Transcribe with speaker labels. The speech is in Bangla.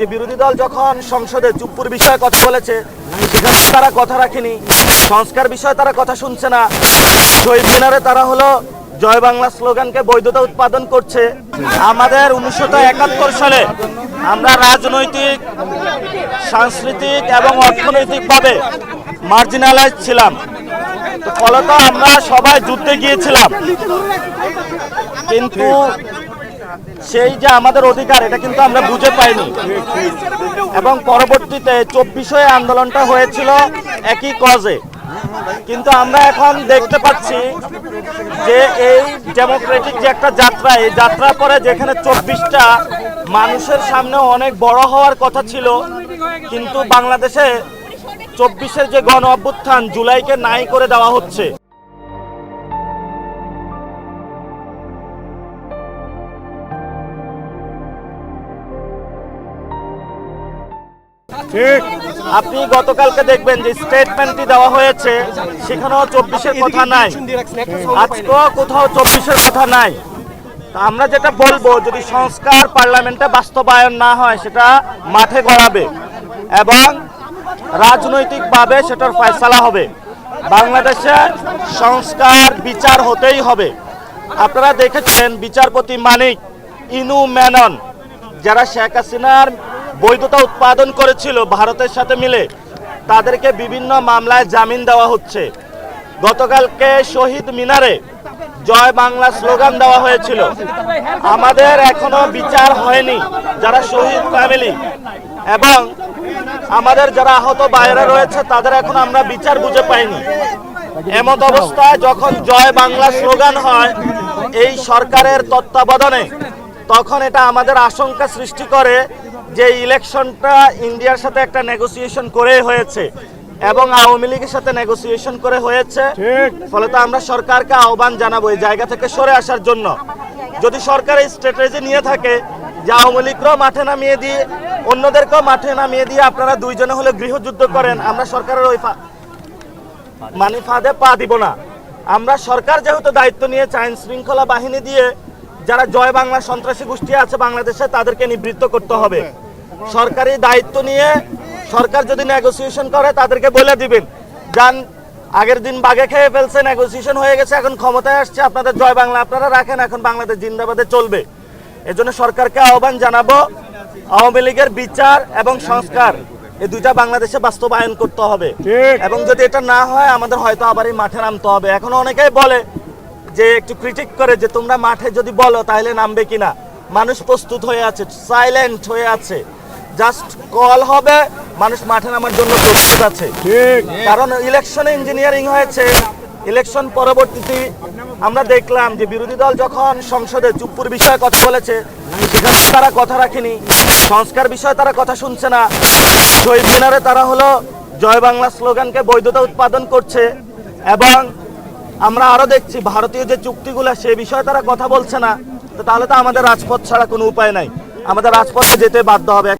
Speaker 1: যে বিরোধী দল যখন সংসদে চুপ্পুর বিষয়ে কথা বলেছে সেখানে তারা কথা রাখেনি, সংস্কার বিষয়ে তারা কথা শুনছে না, শহীদ মিনারে তারা হলো জয় বাংলা স্লোগানকে বৈধতা উৎপাদন করছে। আমাদের 1971 সালে আমরা রাজনৈতিক, সাংস্কৃতিক এবং অর্থনৈতিকভাবে মার্জিনালাইজ ছিলাম, তো ফলত আমরা সবাই যুদ্ধে গিয়েছিলাম, কিন্তু সেই যে আমাদের অধিকার এটা কিন্তু আমরা বুঝে পাইনি। এবং পরবর্তীতে 24 আন্দোলনটা হয়েছিল একই কজে, কিন্তু আমরা এখন দেখতে পাচ্ছি যে এই ডেমোক্রেটিক যে একটা যাত্রা, এই যাত্রার পরে যেখানে 24টা মানুষের সামনে অনেক বড় হওয়ার কথা ছিল, কিন্তু বাংলাদেশে 24-এর যে গণ অভ্যুত্থান জুলাইকে নাই করে দেওয়া হচ্ছে। আপনি গতকালকে দেখবেন যে স্টেটমেন্টটি দেওয়া হয়েছে সেখানেও 24-এর কথা নাই, আজকেও কোথাও 24-এর কথা নাই। আমরা যেটা বলবো, যদি সংস্কার পার্লামেন্টে বাস্তবায়ন না হয় সেটা মাঠে গড়াবে এবং রাজনৈতিকভাবে সেটার ফয়সালা হবে। বাংলাদেশে সংস্কার বিচার হতেই হবে। আপনারা দেখেছেন বিচারপতি মানিক, ইনু মেনন, যারা শেখ হাসিনার বৈধতা উৎপাদন করেছিল ভারতের সাথে মিলে, তাদেরকে বিভিন্ন মামলায় জামিন দেওয়া হচ্ছে। গতকালকে শহীদ মিনারে জয় বাংলা স্লোগান দেওয়া হয়েছিল। আমাদের এখনো বিচার হয়নি যারা শহীদ ফ্যামিলি এবং আমাদের যারা আহত বাইরে রয়েছে তাদের এখন আমরা বিচার বুঝে পাইনি। এমত অবস্থায় যখন জয় বাংলা স্লোগান হয় এই সরকারের তত্ত্বাবধানে, তখন এটা আমাদের আশঙ্কা সৃষ্টি করে যে ইলেকশনটা ইন্ডিয়ার সাথে একটা নেগোসিয়েশন করে হয়েছে এবং আওয়ামী লীগের সাথে নেগোসিয়েশন করে হয়েছে। ফলে আমরা সরকারকে আহ্বান জানাবো এই জায়গা থেকে সরে আসার জন্য। যদি সরকার এই স্ট্র্যাটেজি নিয়ে থাকে যে আওয়ামী লীগকেও মাঠে নামিয়ে দিয়ে অন্যদেরকেও মাঠে নামিয়ে দিয়ে আপনারা দুইজনে হলে গৃহযুদ্ধ করেন, আমরা সরকারের ওই ফাঁদে পা দিব না। আমরা সরকার যেহেতু দায়িত্ব নিয়েছে আইন শৃঙ্খলা বাহিনী দিয়ে যারা জয় বাংলা সন্ত্রাসী গোষ্ঠী আছে বাংলাদেশে তাদেরকে নিবৃত্ত করতে হবে। সরকারি দায়িত্ব নিয়ে সরকার যদি নেগোসিয়েশন করে তাদেরকে বলে দিবেন, যান আগের দিন বাগে খেয়ে ফেলছে, নেগোসিয়েশন হয়ে গেছে, এখন ক্ষমতায় আসছে, আপনাদের জয় বাংলা আপনারা রাখেন, এখন বাংলাদেশ জিন্দাবাদে চলবে। এজন্য সরকারকে আহ্বান জানাবো আওয়ামী লীগের বিচার এবং সংস্কার এই দুইটা বাংলাদেশে বাস্তবায়ন করতে হবে এবং যদি এটা না হয় আমাদের হয়তো আবার এই মাঠে নামতে হবে। এখন অনেকেই বলে যে একটু ক্রিটিক করে যে তোমরা মাঠে যদি বলো তাহলে নামবে কিনা। মানুষ প্রস্তুত হয়ে আছে, সাইলেন্ট হয়ে আছে, জাস্ট কল হবে, মানুষ মাঠে নামার জন্য প্রস্তুত আছে। কারণ ইলেকশনে ইঞ্জিনিয়ারিং হয়েছে। ইলেকশন পরবর্তীতে আমরা দেখলাম যে বিরোধী দল যখন সংসদে চুপ্পুর বিষয়ে কথা বলেছে সেখানে তারা কথা রাখেনি, সংস্কার বিষয়ে তারা কথা শুনছে না, শহীদ মিনারে তারা হলো জয় বাংলা স্লোগানকে বৈধতা উৎপাদন করছে এবং আমরা আরো দেখছি ভারতীয় যে চুক্তিগুলো সে বিষয়ে তারা কথা বলছে না। তো তাহলে তো আমাদের রাজপথ ছাড়া কোনো উপায় নাই, আমাদের রাজপথে যেতে বাধ্য হবে।